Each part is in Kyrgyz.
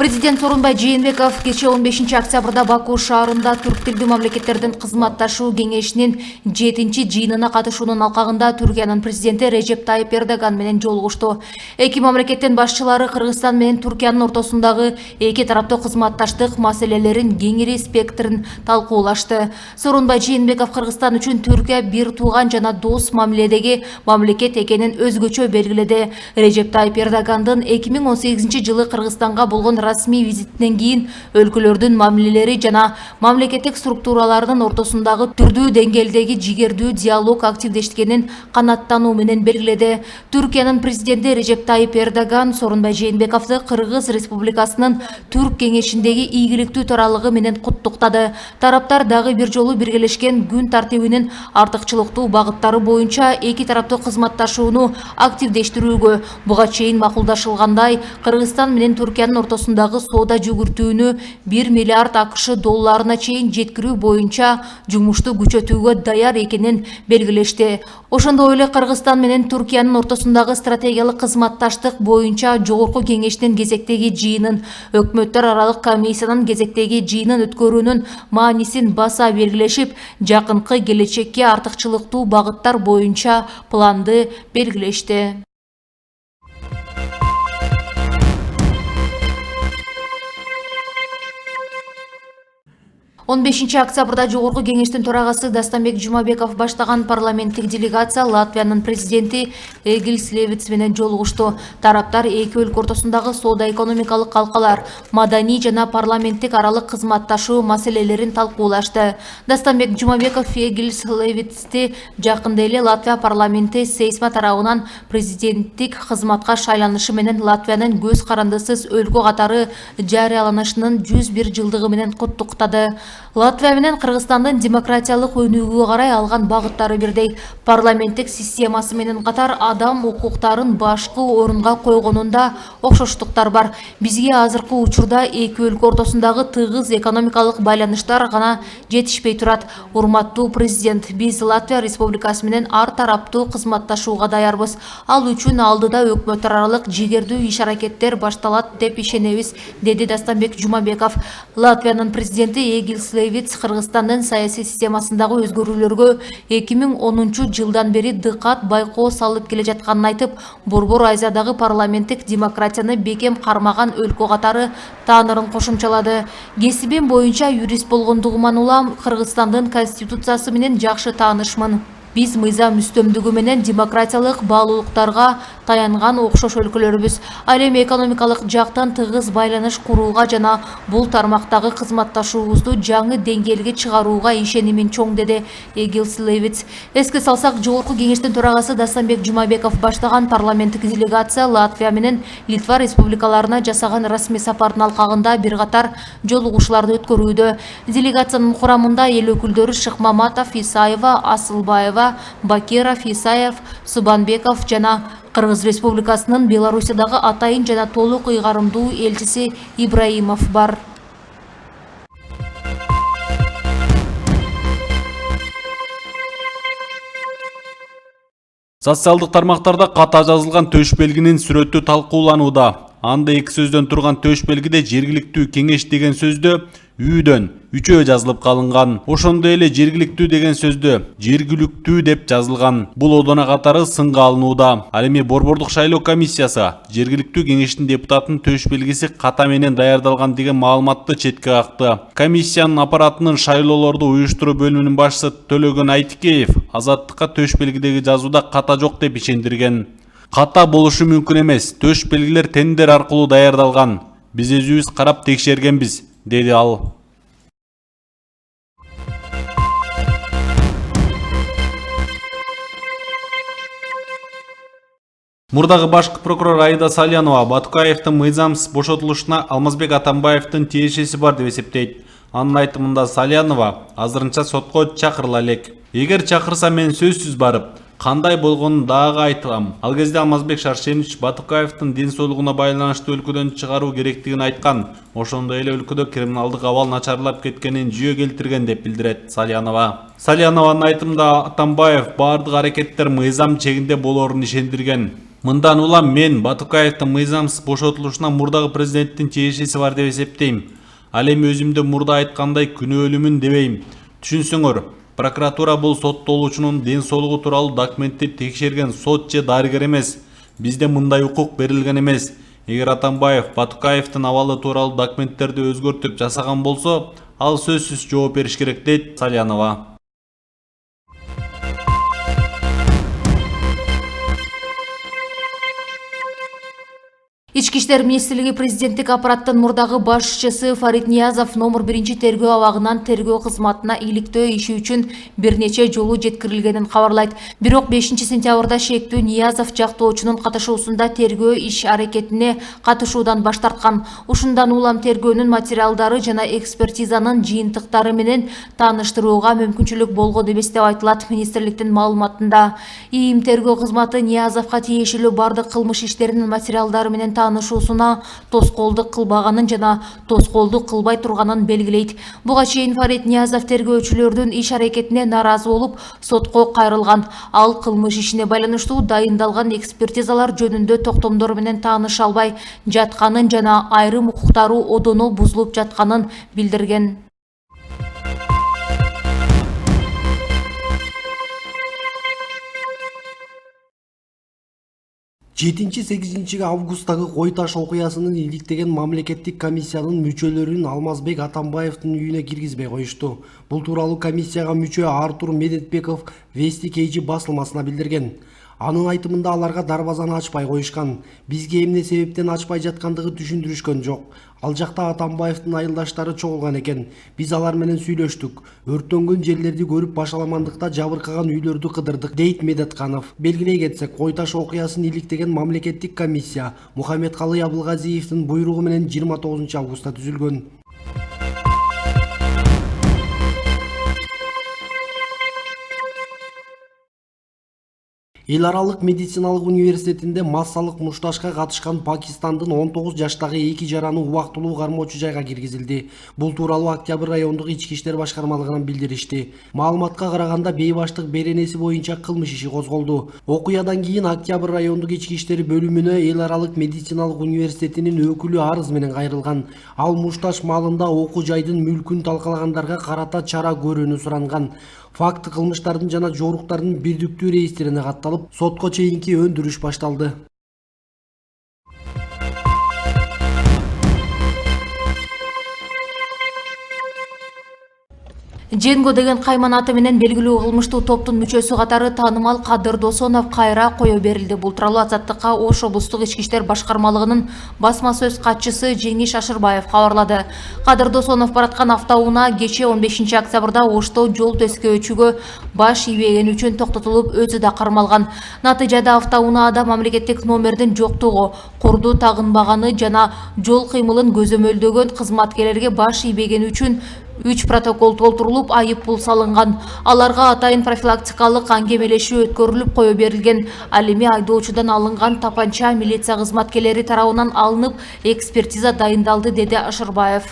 Президент Сооронбай Жээнбеков кече 15 октябрда Баку шаарында түрк тилдүү мамлекеттердин кызматташуу кеңешинин 7-чи жыйынына катышуунун алкагында Түркиянын президенти Режеп Тайип Эрдоган менен жолугушту. Эки мамлекеттин башчылары Кыргызстан менен Түркиянын ортосундагы эки тараптуу кызматташтык маселелерин кеңири спектрин талкуулашты. Сооронбай Жээнбеков Кыргызстан үчүн Түркия бир тууган жана дос мамиледеги мамлекет экенин өзгөчө белгиледи. Режеп Тайип Эрдогандын 2018-жылы Кыргызстанга болгон расмий визитинен кийин өлкөлөрдүн мамилелери жана мамлекеттик структуралардын ортосундагы түрдүү деңгээлдеги жигердүү диалог активдешкенин канааттануу менен белгиледи. Түркиянын президенти Режеп Тайип Эрдоган Сооронбай Жээнбековду Кыргыз Республикасынын Түрк кеңешиндеги ийгиликтүү төралыгы менен куттуктады. Тараптар дагы бир жолу биргелешкен күн тартибинин артыкчылыктуу багыттары боюнча эки тараптуу кызматташууну активдештирүүгө, буга чейин макулдашылгандай, Кыргызстан менен Түркиянын ортосундагы соода жүгүртүүнү 1 миллиард АКШ долларына чейин жеткирүү боюнча жумушту күчөтүүгө даяр экенин белгилешти. Ошондой эле Кыргызстан менен Түркиянын ортосундагы стратегиялык кызматташтык боюнча жогорку кеңештин кезектеги жыйынын, өкмөттөр аралык комиссиянын кезектеги жыйынын өткөрүүнүн маанисин баса белгилешип, жакынкы келечекке артыкчылыктуу багыттар боюнча планды белгилешти. 15 октябрда жогорку кеңештин төрагасы Дастанбек Жумабеков баштаган парламенттик делегация Латвиянын президенти Эгилс Левитс менен жолугушту. Тараптар эки өлкө ортосундагы соода-экономикалык калкалар, маданий жана парламенттик аралык кызматташуу маселелерин талкуулашты. Дастанбек Жумабеков Эгилс Левитсти жакында эле Латвия парламенти Сейсма тарабынан президенттик кызматка шайланышы менен Латвиянын көз карандысыз өлкө катары жарыяланышынын 101 жылдыгы менен куттуктады. Латвия менен Кыргызстандын демократиялык өнүгүүгө карай алган багыттары бирдей. Парламенттик системасы менен катар адам укуктарын башкы орунга койгонунда окшоштуктар бар. Бизге азыркы учурда эки өлкө ортосундагы тыгыз экономикалык байланыштар гана жетишпей турат. Урматтуу президент, биз Латвия Республикасы менен ар тараптуу кызматташууга даярбыз. Ал үчүн алдыда өкмөттөр аралык жигердүү иш-аракеттер башталат деп ишенебиз, деди Дастанбек Жумабеков. Латвиянын президенти Эгилс Левитс Кыргызстандын саясий системасындагы өзгөрүүлөргө 2010 жылдан бери дыкат байкоо салып келе жатканын айтып, Борбор Азиядагы парламенттик демократияны бекем кармаган өлкө катары таанырын кошумчалады. Кесибим боюнча юрист болгондугуман улам Кыргызстандын конституциясы менен жакшы таанышмын. Биз мыйзам үстөмдүгү менен демократиялык баалуулуктарга таянган окшош өлкөлөрбүз. Ал эми экономикалык жактан тыгыз байланыш курууга жана бул тармактагы кызматташуубузду жаңы деңгээлге чыгарууга ишенимим чоң, деди Эгилс Левитс. Эске салсак, жогорку кеңештин төрагасы Дастанбек Жумабеков баштаган парламенттик делегация Латвия менен Литва республикаларына жасаган расмий сапардын алкагында бир катар жолугушууларды өткөрүүдө. Делегациянын курамында эл өкүлдөрү Шыкмаматов, Исаева, Асылбаева, Бакиров, Исаев, Субанбеков жана Кыргыз Республикасынын Белоруссиядагы атайын жана толук ыйгарымдуу элчиси Ибраимов бар. Социалдык тармактарда ката жазылган төш белгинин сүрөтү талкууланууда. Анда эки сөздөн турган төш белгиде жергиликтүү кеңеш деген сөздө үйдөн үчөө жазылып калынган. Ошондой эле жергиликтүү деген сөздө жергиликтүү деп жазылган. Бул одона катары сынга алынууда. Ал эми Борбордук шайлоо комиссиясы жергиликтүү кеңештин депутатынын төш белгиси ката менен даярдалган деген маалыматты четке какты. Комиссиянын аппаратынын шайлоолорду уюштуруу бөлүмүнүн башчысы Төлөгөн Айтикеев Азаттыкка төш белгидеги жазууда ката жок деп ишендирген. Ката болушу мүмкүн эмес. Төш белгилер тендер аркылуу даярдалган. Биз өзүбүз карап текшергенбиз, деди ал. Мурдагы башкы прокурор Аида Салянова Батукаевдин мыйзамсыз бошотулушуна Алмазбек Атамбаевдин тиешеси бар деп эсептейт. Анын айтымында Салянова азырынча сотко чакырыла элек. Эгер чакырса, мен сөзсүз барып, кандай болгонун дагы айтам. Ал кезде Алмазбек Шаршенович Батукаевдин ден соолугуна байланыштуу өлкөдөн чыгаруу керектигин айткан. Ошондой эле өлкөдө криминалдык абал начарлап кеткенин жүйө келтирген деп билдирет Салянова. Салянованын айтымында Атамбаев бардык аракеттер мыйзам чегинде болоорун ишендирген. Мындан улам мен Батукаевдин мыйзамсыз бошотулушуна мурдагы президенттин тиешеси бар деп эсептейм. Ал эми өзүмдө мурда айткандай күнөөлүүмүн дебейм. Түшүнсөңөр, прокуратура бул соттолуучунун ден соолугу тууралуу документти текшерген сот же дарыгер эмес. Бизде мындай укук берилген эмес. Эгер Атамбаев Батукаевдин абалы тууралуу документтерди өзгөртүп жасаган болсо, ал сөзсүз жооп бериш керек, дейт Салянова. Ички иштер министрлиги президенттик аппараттын мурдагы башчысы Фарид Ниязов номер 1 тергөө абагынан тергөө кызматына иликтөө иши үчүн бир нече жолу жеткирилгенин кабарлайт. Бирок 5 сентябрда шектүү Ниязов жактоочунун катышуусунда тергөө иш аракетине катышуудан баш тарткан. Ушундан улам тергөөнүн материалдары жана экспертизанын жыйынтыктары менен тааныштырууга мүмкүнчүлүк болгон эмес деп айтылат министрликтин маалыматында. ИИМ тергөө кызматы Ниязовго тиешелүү бардык кылмыш иштеринин материалдары менен таанышуусуна тоскоолдук кылбаганын жана тоскоолдук кылбай турганын белгилейт. Буга чейин Фарид Ниязов тергөөчүлөрдүн иш аракетине нааразы болуп, сотко кайрылган. Ал кылмыш ишине байланыштуу дайындалган экспертизалар жөнүндө токтомдор менен тааныша албай жатканын жана айрым укуктары одоно бузулуп жатканын билдирген. Жетинчи 8 августтагы Кой таш окуясынын иликтеген мамлекеттик комиссиянын мүчөлөрүн Алмазбек Атамбаевдин үйүнө киргизбей коюшту. Бул тууралуу комиссияга мүчө Артур Медетбеков Вести KG басылмасына билдирген. Анын айтымында аларга дарбазаны ачпай коюшкан. Бизге эмне себептен ачпай жаткандыгы түшүндүрүшкөн жок. Ал жакта Атамбаевдин айылдаштары чогулган экен. Биз алар менен сүйлөштүк. Өрттөнгөн жерлерди көрүп башаламандыкта жабыркаган үйлөрдү кыдырдык, дейт Медетканов. Белгилей кетсек, Кой таш окуясын иликтеген мамлекеттик комиссия Мухаммедкалый Абылгазиевдин буйругу менен 29 августта түзүлгөн. Эл аралык медициналык университетинде массалык мушташка катышкан Пакистандын 19 жаштагы 2 жараны убактылуу кармоочу жайга киргизилди. Бул тууралуу Октябрь райондук ички иштер башкармалыгынан билдиришти. Маалыматка караганда бейбаштык беренеси боюнча кылмыш иши козголду. Окуядан кийин Октябрь райондук ички иштер бөлүмүнө Эл аралык медициналык университетинин өкүлү арыз менен кайрылган. Ал мушташ маалында окуу жайдын мүлкүн талкалагандарга карата чара көрүүнү суранган. Факты кылмыштардын жана жоруктардын бирдиктүү реестрине катталып, сотко чейинки өндүрүш башталды. Женго деген кайман аты менен белгилүү кылмыштуу топтун мүчөсү катары таанымал Кадыр Досонов кайра кое берилди. Бул тууралуу Азаттыкка Ош облустук ички иштер башкармалыгынын басма сөз катчысы Жеңиш Ашырбаев кабарлады. Кадыр Досонов бараткан автоунаа кечээ 15 октябрда Ошто жол төскөөчүгө баш ийбеген үчүн токтотулуп, өзү да кармалган. Натыйжада автоунаада мамлекеттик номердин жоктугу, курду тагынбаганы жана жол кыймылын көзөмөлдөгөн кызматкерлерге баш ийбеген үчүн 3 протокол толтурулуп, айып пул салынган. Аларга атайын профилактикалык аңгемелешүү өткөрүлүп кое берилген. Ал эми айдоочудан алынган тапанча милиция кызматкерлери тарабынан алынып, экспертиза дайындалды, деди Ашырбаев.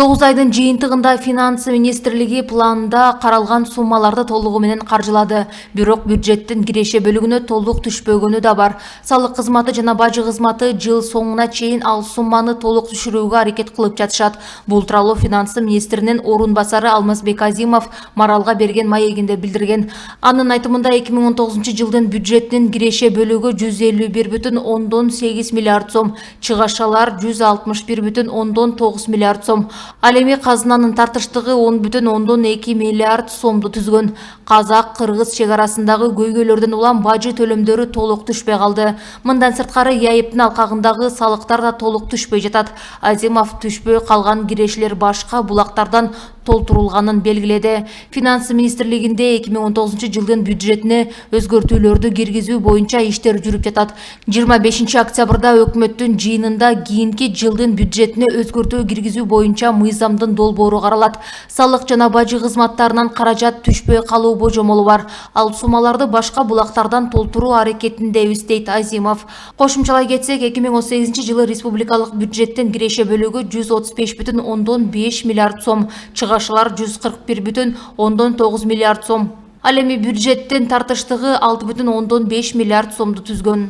9 айдын жыйынтыгында Финансы министрлиги планда каралган суммаларды толугу менен каржылады. Бирок бюджеттин киреше бөлүгүнө толук түшпөгөнү да бар. Салык кызматы жана бажы кызматы жыл соңуна чейин ал сумманы толук түшүрүүгө аракет кылып жатышат. Бул тууралуу Финансы министринин орун басары Алмазбек Азимов Маралга берген маегинде билдирген. Анын айтымында 2019 жылдын бюджеттин киреше бөлүгү 151,8 миллиард сом, чыгашалар 161,9 миллиард сом. Ал эми казынанын тартыштыгы 10,2 миллиард сомду түзгөн. Казак-кыргыз чек арасындагы көйгөйлөрдөн улам бажы төлөмдөрү толук түшпөй калды. Мындан сырткары ЯИПтин алкагындагы салыктар да толук түшпөй жатат. Азимов түшпөй калган кирешелер башка булактардан толтурулганын белгиледи. Финансы министрлигинде 2019 жылдын бюджетине өзгөртүүлөрдү киргизүү боюнча иштер жүрүп жатат. 25 октябрда өкмөттүн жыйынында кийинки жылдын бюджетине өзгөртүү киргизүү боюнча мыйзамдын долбоору каралат. Салык жана бажы кызматтарынан каражат түшпөй калуу божомолу бар. Ал суммаларды башка булактардан толтуруу аракетиндебиз, дейт Азимов. Кошумчалай кетсек, 2018 жылы республикалык бюджеттин киреше бөлүгү 135,5 миллиард сом, чыгаш башылар 141,9 миллиард сом. Ал эми бюджеттин тартыштыгы 6,5 миллиард сомду түзгөн.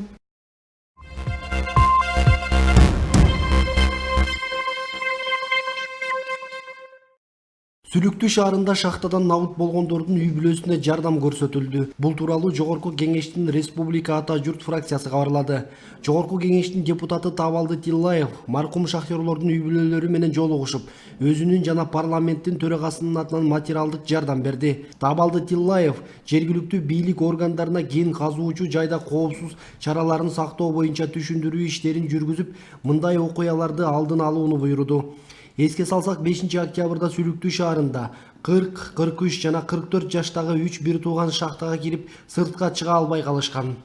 Сүлүктүү шаарында шахтадан набыт болгондордун үй бүлөсүнө жардам көрсөтүлдү. Бул тууралуу Жогорку Кеңештин Республика Ата Журт фракциясы кабарлады. Жогорку Кеңештин депутаты Табалды Тиллаев маркум шахтерлордун үй бүлөлөрү менен жолугушуп, өзүнүн жана парламенттин төрагасынын атынан материалдык жардам берди. Табалды Тиллаев жергиликтүү бийлик органдарына кен казуучу жайда коопсуз чараларын сактоо боюнча түшүндүрүү иштерин жүргүзүп, мындай окуяларды алдын алууну буйруду. Эске салсак, 5 октябрда Сүлүктүү шаарында 40, 43 жана 44 жаштагы 3 бир тууган шахтага кирип, сыртка чыга албай калышкан.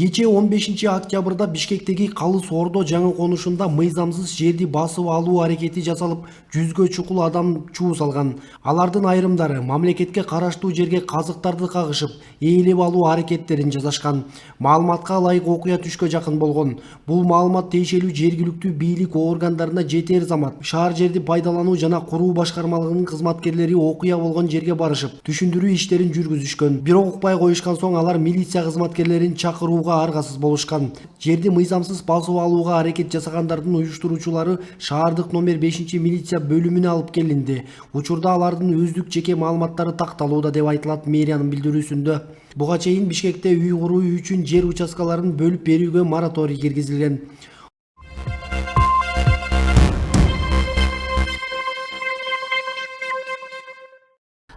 Кечээ 15 октябрда Бишкектеги Калыс Ордо жаңы конушунда мыйзамсыз жерди басып алуу аракети жасалып, 100гө чукул адам чуу салган. Алардын айрымдары мамлекетке караштуу жерге казыктарды кагышып, ээлеп алуу аракеттерин жасашкан. Маалыматка ылайык окуя түшкө жакын болгон. Бул маалымат тиешелүү жергиликтүү бийлик органдарына жетер замат шаар жерди пайдалануу жана куруу башкармалыгынын кызматкерлери окуя болгон жерге барышып, түшүндүрүү иштерин жүргүзүшкөн. Бирок укпай коюшкан соң алар милиция кызматкерлерин чакырууга аргасыз болушкан. Жерди мыйзамсыз басып алууга аракет жасагандардын уюштуруучулары шаардык номер 5 милиция бөлүмүнө алып келинди. Учурда алардын өздүк жеке маалыматтары такталууда деп айтылат мэриянын билдирүүсүндө. Буга чейин Бишкекте үй куруу үчүн жер участкаларын бөлүп берүүгө мораторий киргизилген.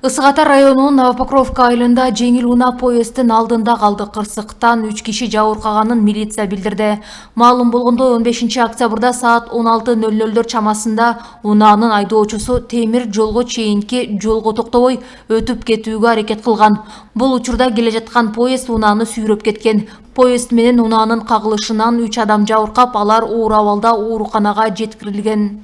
Ысык Ата районунун Новопокровка айылында жеңил унаа поезддин алдында калды. Кырсыктан 3 киши жабыркаганын милиция билдирди. Маалым болгондой 15 октябрда саат 16:00 чамасында унаанын айдоочусу темир жолго чейинки жолго токтобой өтүп кетүүгө аракет кылган. Бул учурда келе жаткан поезд унааны сүйрөп кеткен. Поезд менен унаанын кагылышынан 3 адам жабыркап, алар оор абалда ооруканага жеткирилген.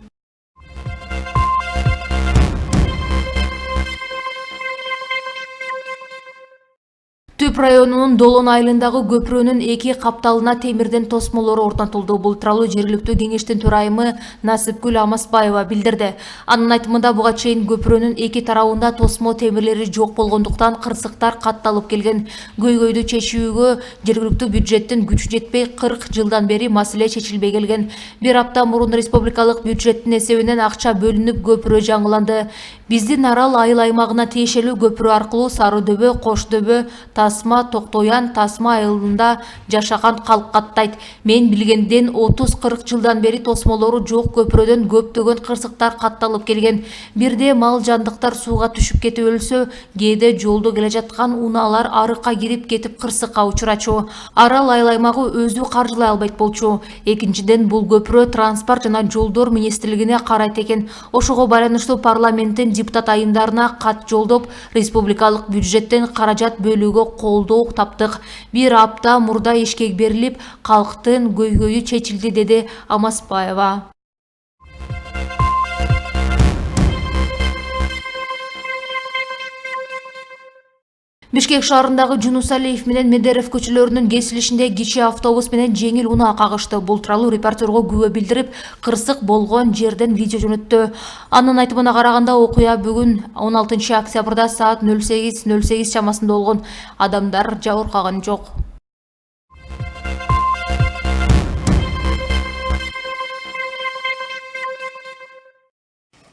Түп районунун Долон айылындагы көпүрөнүн 2 капталына темирден тосмолору орнотулду. Бул тууралуу жергиликтүү кеңештин төрайымы Насипгүл Амасбаева билдирди. Анын айтымында буга чейин көпүрөнүн 2 тарабында тосмо темирлери жок болгондуктан кырсыктар катталып келген. Көйгөйдү чечүүгө жергиликтүү бюджеттин күчү жетпей 40 жылдан бери маселе чечилбей келген. Bir апта мурун республикалык бюджеттин эсебинен акча бөлүнүп көпүрө жаңыланды. Биздин арал айыл аймагына тиешелүү көпүрө аркылуу Сары дөбө, Кош дөбө, Тасма, Токтоян, Тасма айылында жашаган калк каттайт. Мен билгенден 30-40 жылдан бери тосмолору жок көпүрөдөн көптөгөн кырсыктар катталып келген. Бирде мал жандыктар сууга түшүп кетип өлсө, кээде жолдо келе жаткан унаалар арыкка кирип кетип кырсыкка учурачу. Арал айыл аймагы өзү каржылай албайт болчу. Экинчиден, бул көпүрө транспорт жана жолдор министрлигине карайт экен. Ошого байланыштуу парламенттин депутат айымдарына кат жолдоп, республикалык бюджеттен каражат бөлүүгө колдоо таптык. Bir апта мурда ишке берилип, калктын көйгөйү чечилди, деди Амасбаева. Бишкек шаарындагы Жунус Алиев менен Медерев көчөлөрүнүн кесилишинде кичи автобус менен жеңил унаа кагышты. Бул тууралуу репортерго күбө билдирип, кырсык болгон жерден видео жөнөттү. Анын айтымына караганда, окуя бүгүн 16 октябрда саат 08:08 чамасында болгон. Адамдар жабыркаган жок.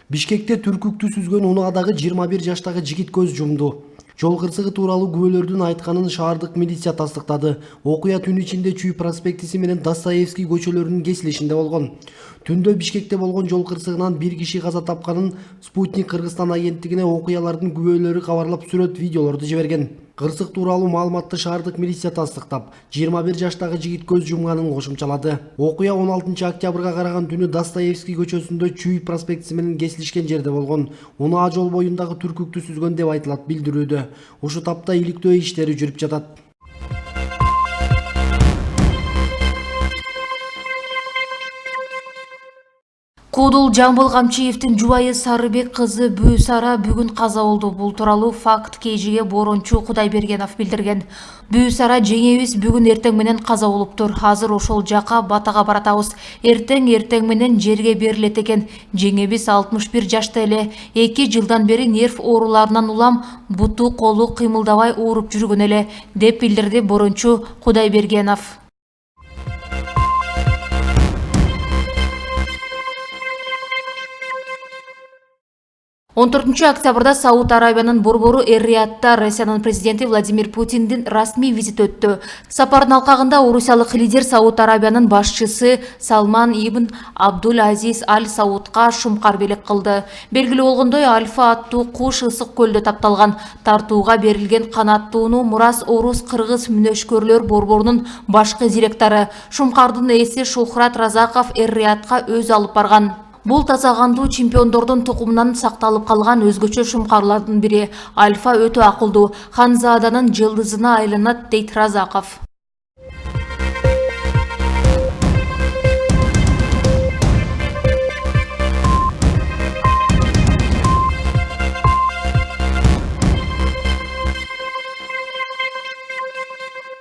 Бишкекте түркүктү сүзгөн унаадагы 21 жаштагы жигит көз жумду. Жол кырсыгы тууралуу күбөлөрдүн айтканын шаардык милиция тастыктады. Окуя түн ичинде Чүй проспектиси менен Достоевский көчөлөрүнүн кесилишинде болгон. Түндө Бишкекте болгон жол кырсыгынан 1 киши каза тапканын Спутник Кыргызстан агенттигине окуялардын күбөлөрү кабарлап, сүрөт видеолорду жиберген. Кырсык тууралуу маалыматты шаардык милиция тастыктап, 21 жаштагы жигит көз жумганын кошумчалады. Окуя 16 октябрга караган түнү Достоевский көчөсүндө Чүй проспектиси менен кесилишкен жерде болгон. Унаа жол боюндагы түркүктү сүзгөн деп айтылат билдирүүдө. Ушу тапта иликтөө иштери жүрүп жатат. Куудул Жамбыл Камчиевдин жубайы Сарыбек кызы Бүүсара бүгүн каза болду. Бул тууралуу факт KG'ге борончу Кудайбергенов билдирген. Бүүсара жеңебиз бүгүн эртең менен каза болуптур. Азыр ошол жака батага баратабыз. Эртең менен жерге берилет экен. Жеңебиз 61 жашта эле. 2 жылдан бери нерв ооруларынан улам, буту колу кыймылдабай ооруп жүргөн эле, деп билдирди борончу Кудайбергенов. 14 октябрда Сауд Арабиянын борбору Эр-Риядта Россиянын президенти Владимир Путиндин расмий визит өттү. Сапардын алкагында орусиялык лидер Сауд Арабиянын башчысы Салман ибн Абдул Азиз Аль Саудка шумкар белек кылды. Белгилүү болгондой, Альфа аттуу куш ысык көлдө тапталган. Тартууга берилген канаттууну Мурас орус кыргыз мүнөшкөрлөр борборунун башкы директору Шумкардын ээси Шухрат Разаков Эр-Риядка өзү алып барган. Бул таза кандуу чемпиондордун тукумунан сакталып калган өзгөчө шумкарлардын бири. Альфа өтө акылдуу, Ханзаданын жылдызына айланат, дейт Разаков.